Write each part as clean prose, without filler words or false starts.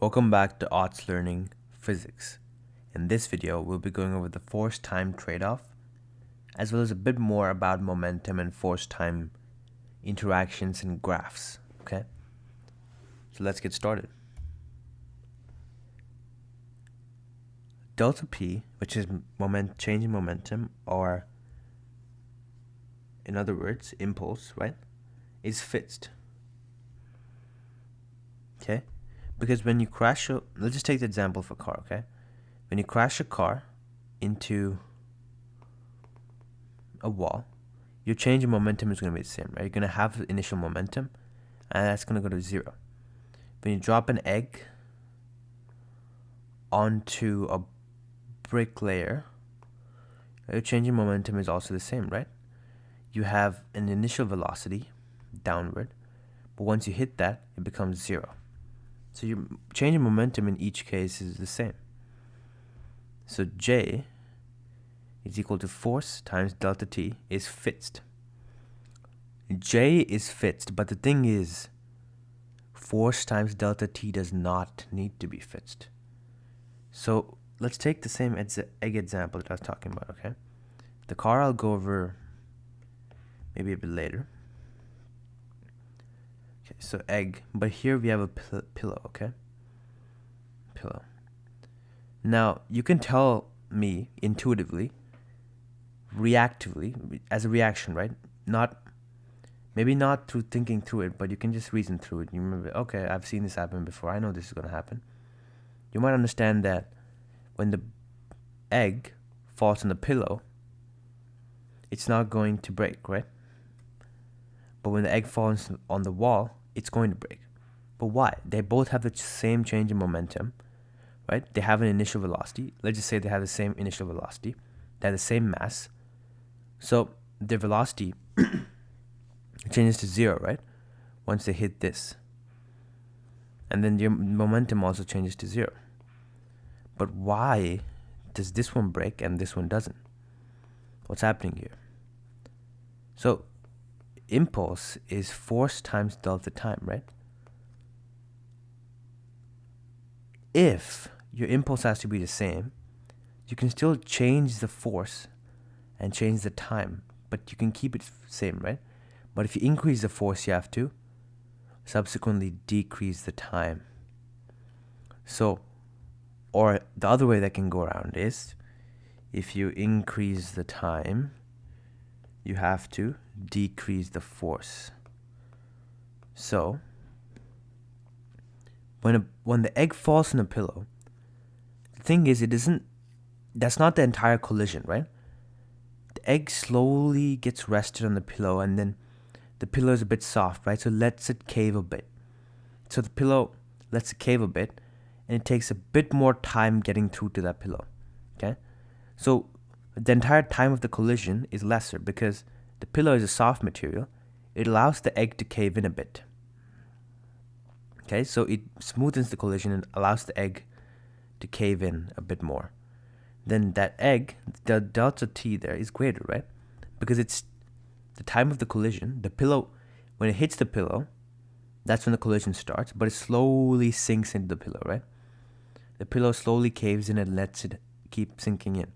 Welcome back to Arts Learning Physics. In this video, we'll be going over the force-time trade-off, as well as a bit more about momentum and force-time interactions in graphs, okay? So let's get started. Delta P, which is change in momentum, or in other words, impulse, right, is fixed, okay? Because when you crash let's just take the example of a car, okay? When you crash a car into a wall, your change in momentum is going to be the same, right? You're going to have the initial momentum, and that's going to go to 0. When you drop an egg onto a brick layer, your change in momentum is also the same, right? You have an initial velocity downward, but once you hit that, it becomes 0. So your change in momentum in each case is the same. So J is equal to force times delta T is fixed. J is fixed, but the thing is, force times delta T does not need to be fixed. So let's take the same egg example that I was talking about, okay? The car I'll go over maybe a bit later. Okay, so egg, but here we have a pillow, okay? Pillow. Now, you can tell me intuitively, reactively, as a reaction, right? Maybe not through thinking through it, but you can just reason through it. You remember, okay, I've seen this happen before. I know this is going to happen. You might understand that when the egg falls on the pillow, it's not going to break, right? But when the egg falls on the wall, it's going to break. But why? They both have the same change in momentum, right? They have an initial velocity. Let's just say they have the same initial velocity. They have the same mass. So their velocity changes to 0, right? Once they hit this. And then your momentum also changes to 0. But why does this one break and this one doesn't? What's happening here? So impulse is force times delta time, right? If your impulse has to be the same, you can still change the force and change the time, but you can keep it same, right? But if you increase the force, you have to subsequently decrease the time. So, or the other way that can go around is, if you increase the time, you have to decrease the force. So, when the egg falls in a pillow, the thing is, that's not the entire collision, right? The egg slowly gets rested on the pillow, and then the pillow is a bit soft, right? So it lets it cave a bit. So the pillow lets it cave a bit, and it takes a bit more time getting through to that pillow, okay? So the entire time of the collision is lesser because the pillow is a soft material. It allows the egg to cave in a bit. Okay, so it smoothens the collision and allows the egg to cave in a bit more. Then that egg, the delta T there is greater, right? Because it's the time of the collision. The pillow, when it hits the pillow, that's when the collision starts, but it slowly sinks into the pillow, right? The pillow slowly caves in and lets it keep sinking in.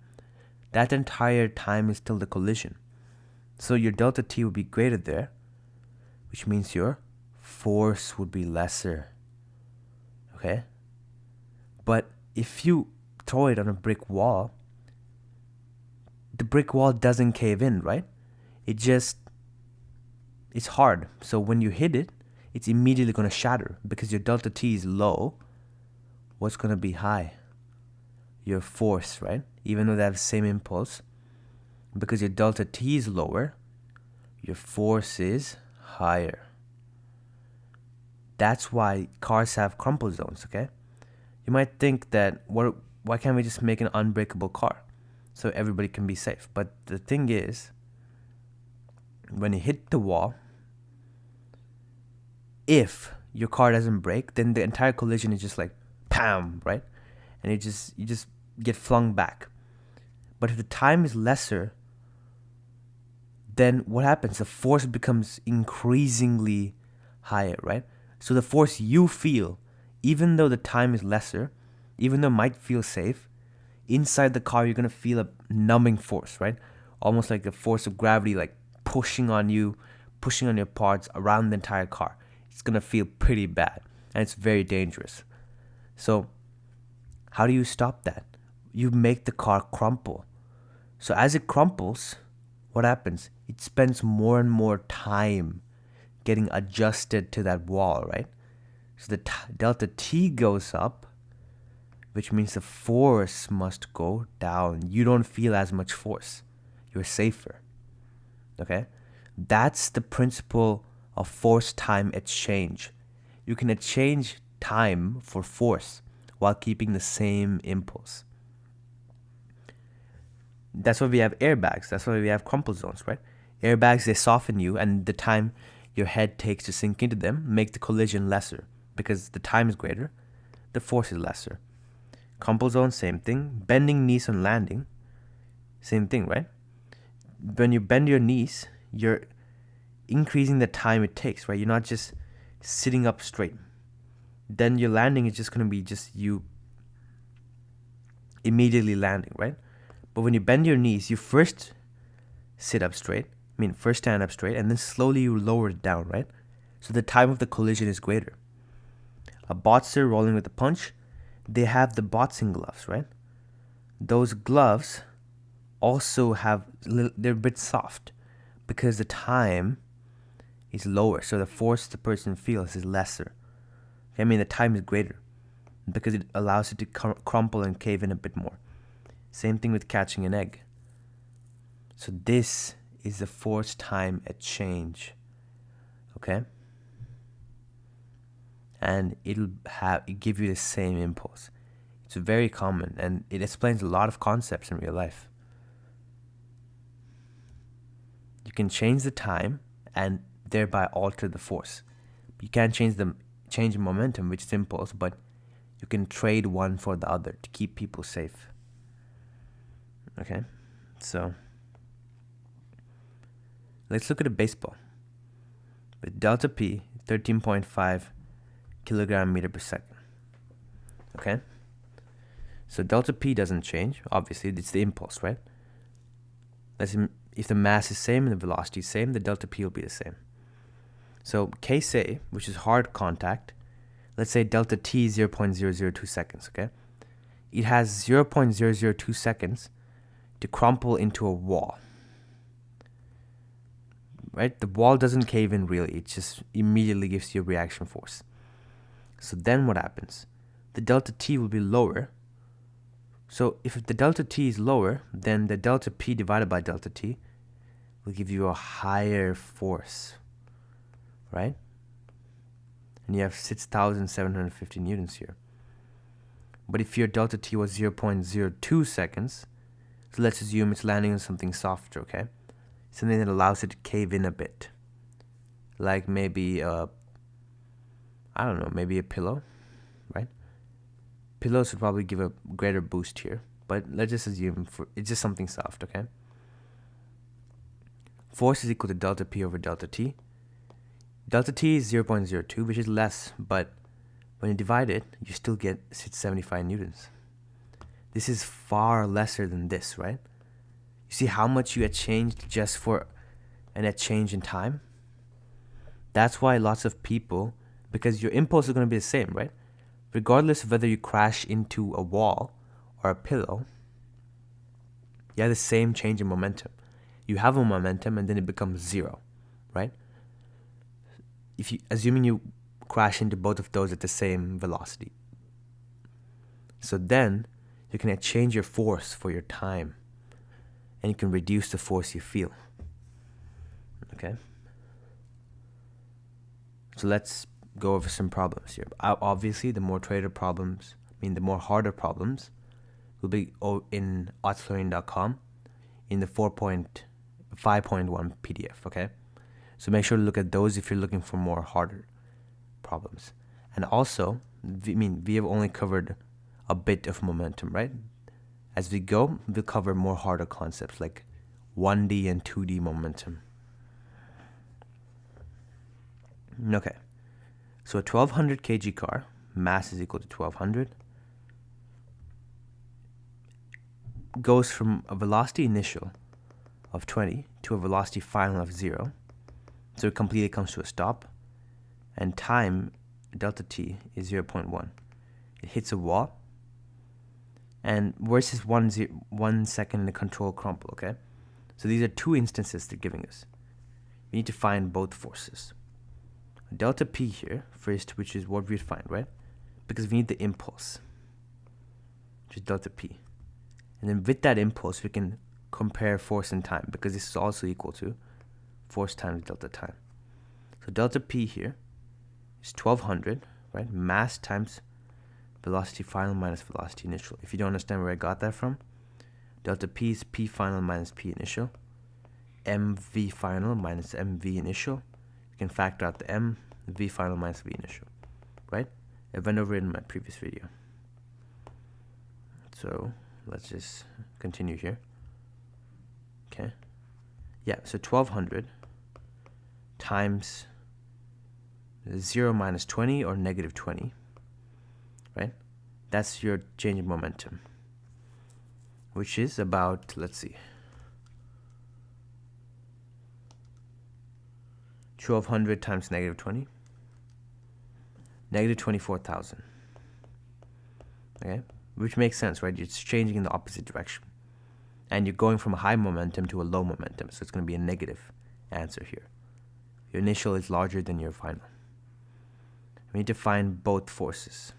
That entire time is still the collision. So your delta T would be greater there, which means your force would be lesser. Okay? But if you throw it on a brick wall, the brick wall doesn't cave in, right? It's hard. So when you hit it, it's immediately going to shatter because your delta T is low. What's going to be high? Your force, right? Even though they have the same impulse, because your delta T is lower, your force is higher. That's why cars have crumple zones, okay? You might think that, why can't we just make an unbreakable car so everybody can be safe? But the thing is, when you hit the wall, if your car doesn't break, then the entire collision is just like, PAM, right? And you just get flung back. But if the time is lesser, then what happens? The force becomes increasingly higher, right? So the force you feel, even though the time is lesser, even though it might feel safe, inside the car you're going to feel a numbing force, right? Almost like the force of gravity, like pushing on you, pushing on your parts around the entire car. It's going to feel pretty bad, and it's very dangerous. So how do you stop that? You make the car crumple. So as it crumples, what happens? It spends more and more time getting adjusted to that wall, right? So the delta T goes up, which means the force must go down. You don't feel as much force. You're safer. Okay? That's the principle of force-time exchange. You can exchange time for force while keeping the same impulse. That's why we have airbags. That's why we have crumple zones, right? Airbags, they soften you, and the time your head takes to sink into them make the collision lesser. Because the time is greater, the force is lesser. Crumple zone, same thing. Bending knees on landing, same thing, right? When you bend your knees, you're increasing the time it takes, right? You're not just sitting up straight. Then your landing is just going to be just you immediately landing, right? But when you bend your knees, you first stand up straight, and then slowly you lower it down, right? So the time of the collision is greater. A boxer rolling with a punch, they have the boxing gloves, right? Those gloves also they're a bit soft because the time is lower, so the force the person feels is lesser. The time is greater because it allows it to crumple and cave in a bit more. Same thing with catching an egg. So this is the force-time exchange, okay? And it'll give you the same impulse. It's very common, and it explains a lot of concepts in real life. You can change the time and thereby alter the force. You can't change the momentum, which is impulse, but you can trade one for the other to keep people safe. Okay, so let's look at a baseball. With delta P, 13.5 kilogram meter per second. Okay, so delta P doesn't change. Obviously, it's the impulse, right? If the mass is same and the velocity is same, the delta P will be the same. So case A, which is hard contact, let's say delta T is 0.002 seconds, okay? It has 0.002 seconds to crumple into a wall, right? The wall doesn't cave in really. It just immediately gives you a reaction force. So then what happens? The delta T will be lower. So if the delta T is lower, then the delta P divided by delta T will give you a higher force, right? And you have 6,750 newtons here. But if your delta T was 0.02 seconds, so let's assume it's landing on something softer, okay? Something that allows it to cave in a bit. Like maybe maybe a pillow, right? Pillows would probably give a greater boost here, but let's just assume it's just something soft, okay? Force is equal to delta P over delta T. Delta T is 0.02, which is less, but when you divide it, you still get 675 newtons. This is far lesser than this, right? You see how much you had changed just for an exchange in time? That's why lots of people, because your impulse is going to be the same, right? Regardless of whether you crash into a wall or a pillow, you have the same change in momentum. You have a momentum and then it becomes zero, right? Assuming you crash into both of those at the same velocity. So then you can exchange your force for your time, and you can reduce the force you feel. Okay? So let's go over some problems here. Obviously, the more harder problems will be in artslearning.com in the 4.5.1 PDF, okay? So make sure to look at those if you're looking for more harder problems. And also, we have only covered a bit of momentum, right? As we go, we'll cover more harder concepts like 1D and 2D momentum. Okay, so a 1200 kg car mass is equal to 1200, goes from a velocity initial of 20 to a velocity final of 0. So it completely comes to a stop. And time, delta t, is 0.1. It hits a wall. And versus 1 second in the control crumple, okay? So these are two instances they're giving us. We need to find both forces. Delta p here, first, which is what we'd find, right? Because we need the impulse, which is delta p. And then with that impulse, we can compare force and time, because this is also equal to force times delta time. So delta p here is 1200, right? Mass times velocity final minus velocity initial. If you don't understand where I got that from, delta p is p final minus p initial. mv final minus mv initial. You can factor out the m, v final minus v initial, right? I went over it in my previous video. So let's just continue here. Okay. Yeah, so 1200 times 0 minus 20 or negative 20, right? That's your change in momentum, which is about, let's see, 1200 times negative 20, negative 24,000. Okay, which makes sense, right? It's changing in the opposite direction. And you're going from a high momentum to a low momentum, so it's going to be a negative answer here. Your initial is larger than your final. We need to find both forces,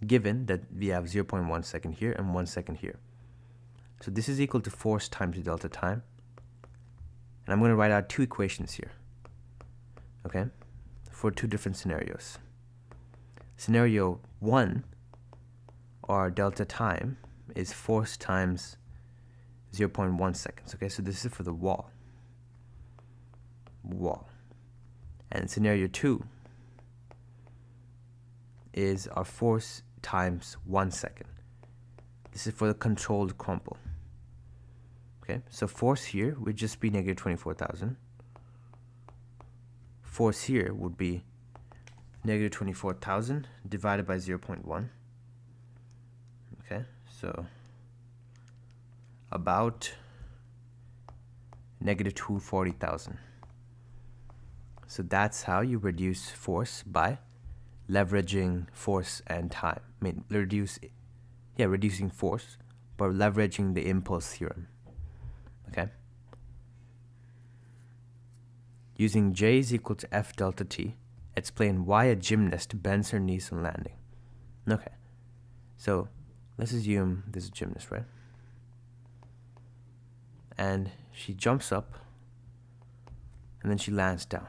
given that we have 0.1 second here and 1 second here. So this is equal to force times delta time. And I'm going to write out two equations here, okay, for two different scenarios. Scenario 1, or delta time, is force times 0.1 seconds. Okay, so this is for the wall. And scenario 2 is our force times 1 second. This is for the controlled crumple. Okay, so force here would just be negative 24,000. Force here would be negative 24,000 divided by 0.1. Okay, so about negative 240,000. So that's how you reduce force, by leveraging force and time. I mean, reducing force by leveraging the impulse theorem. Okay. Using J is equal to F delta T, explain why a gymnast bends her knees on landing. Okay. So let's assume this is a gymnast, right? And she jumps up and then she lands down.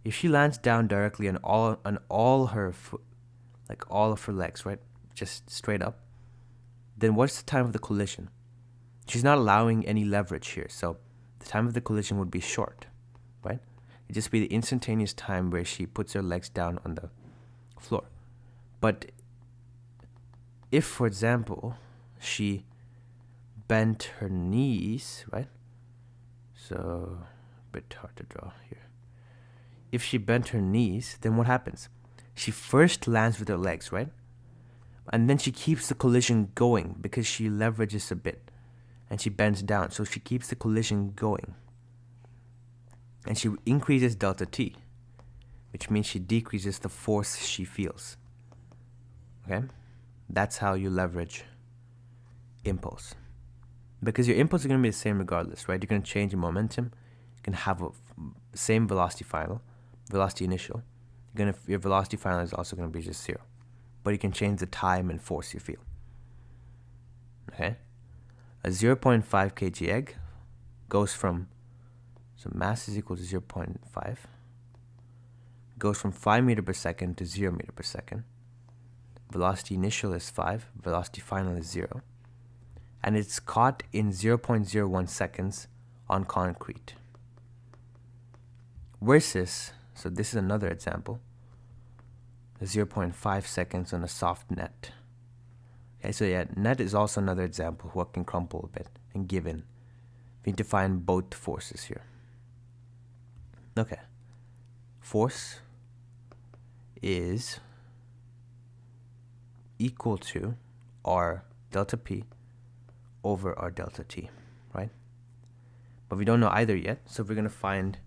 If she lands down directly on all her foot, like all of her legs, right, just straight up, then what's the time of the collision? She's not allowing any leverage here, so the time of the collision would be short, right? It'd just be the instantaneous time where she puts her legs down on the floor. But if, for example, she bent her knees, right? So a bit hard to draw here. If she bent her knees, then what happens? She first lands with her legs, right? And then she keeps the collision going because she leverages a bit. And she bends down, so she keeps the collision going. And she increases delta T, which means she decreases the force she feels. Okay? That's how you leverage impulse. Because your impulse is going to be the same regardless, right? You're going to change your momentum. You can have a same velocity final, velocity initial. Your velocity final is also going to be just 0. But you can change the time and force you feel. Okay? A 0.5 kg egg goes from, so mass is equal to 0.5, goes from 5 meters per second to 0 meters per second. Velocity initial is 5, velocity final is 0. And it's caught in 0.01 seconds on concrete. Versus, so this is another example, 0.5 seconds on a soft net. Okay, so yeah, net is also another example of what can crumple a bit and given. We need to find both forces here. Okay. Force is equal to our delta P over our delta T, right? But we don't know either yet, so we're going to find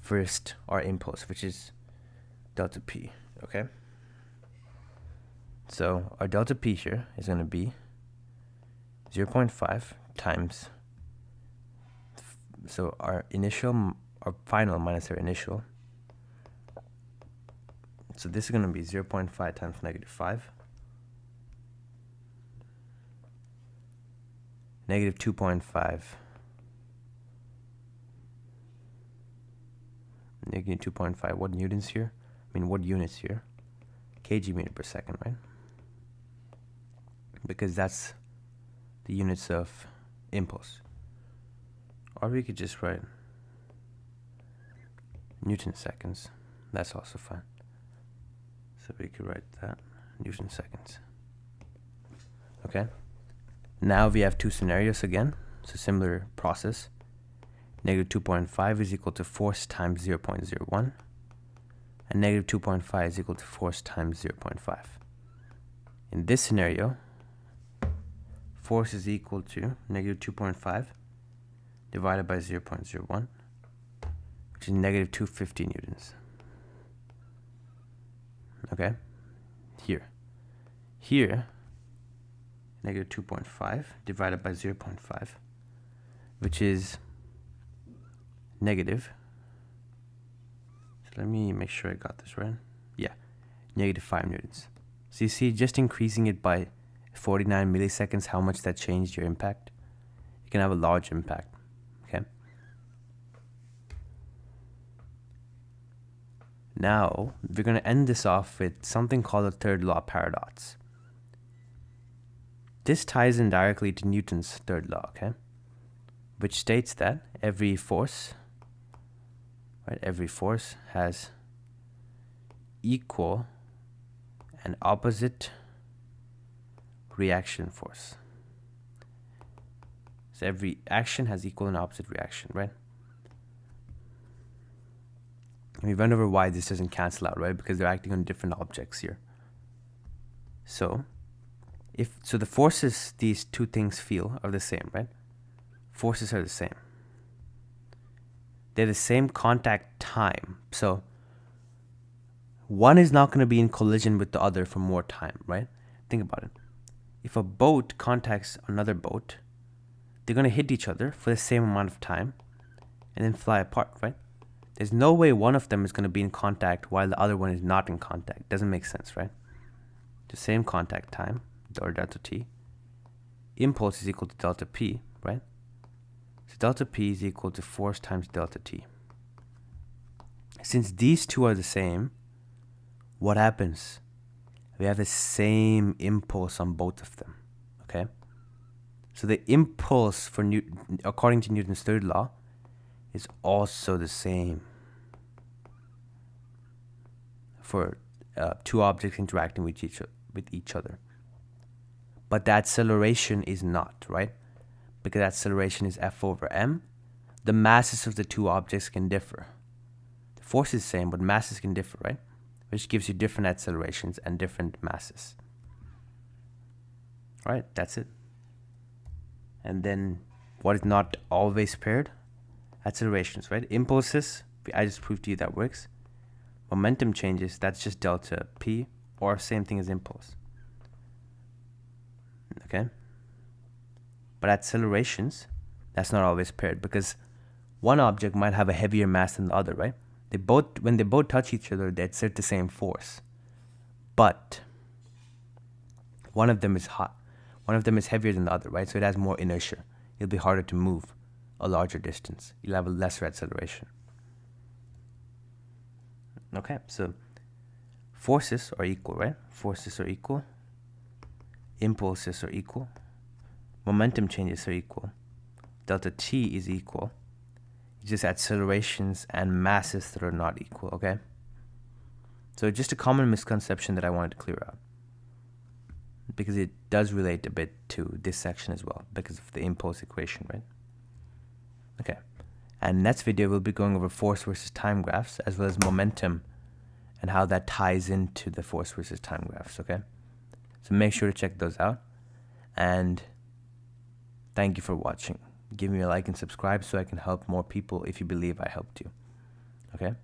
first our impulse, which is delta P, okay? So our delta P here is going to be 0.5 times, so our final minus our initial. So this is going to be 0.5 times -5, -2.5, -2.5, what newtons here? I mean, what units here? Kg meter per second, right? Because that's the units of impulse. Or we could just write Newton seconds. That's also fine. So we could write that, Newton seconds. Okay. Now we have two scenarios again. So similar process. -2.5 is equal to force times 0.01. And -2.5 is equal to force times 0.5. In this scenario, force is equal to -2.5 divided by 0.01, which is -250 newtons. Okay? Here, -2.5 divided by 0.5, which is negative. So let me make sure I got this right. Yeah, -5 newtons. So you see, just increasing it by 49 milliseconds, how much that changed your impact. You can have a large impact. Okay. Now we're going to end this off with something called the third law paradox. This ties in directly to Newton's third law, okay, which states that every force has equal and opposite reaction force. So every action has equal and opposite reaction, right? And we went over why this doesn't cancel out, right? Because they're acting on different objects here. So the forces these two things feel are the same, right? Forces are the same. They're the same contact time. So one is not going to be in collision with the other for more time, right? Think about it. If a boat contacts another boat, they're going to hit each other for the same amount of time and then fly apart, right? There's no way one of them is going to be in contact while the other one is not in contact. Doesn't make sense, right? The same contact time, or delta T. Impulse is equal to delta P, right? So delta P is equal to force times delta T. Since these two are the same, what happens? We have the same impulse on both of them, okay? So the impulse for according to Newton's third law is also the same for two objects interacting with each other. But the acceleration is not, right? Because acceleration is F over m. The masses of the two objects can differ. The force is the same, but masses can differ, right? Which gives you different accelerations and different masses. All right, that's it. And then what is not always paired? Accelerations, right? Impulses, I just proved to you that works. Momentum changes, that's just delta P, or same thing as impulse. Okay? But accelerations, that's not always paired, because one object might have a heavier mass than the other, right? When they both touch each other, they exert the same force. But one of them is hot. One of them is heavier than the other, right? So it has more inertia. It'll be harder to move a larger distance. You'll have a lesser acceleration. Okay, so forces are equal, right? Forces are equal. Impulses are equal. Momentum changes are equal. Delta T is equal. It's just accelerations and masses that are not equal, okay? So just a common misconception that I wanted to clear out, because it does relate a bit to this section as well, because of the impulse equation, right? Okay. And next video, we'll be going over force versus time graphs, as well as momentum and how that ties into the force versus time graphs, okay? So make sure to check those out. And thank you for watching. Give me a like and subscribe so I can help more people if you believe I helped you, okay?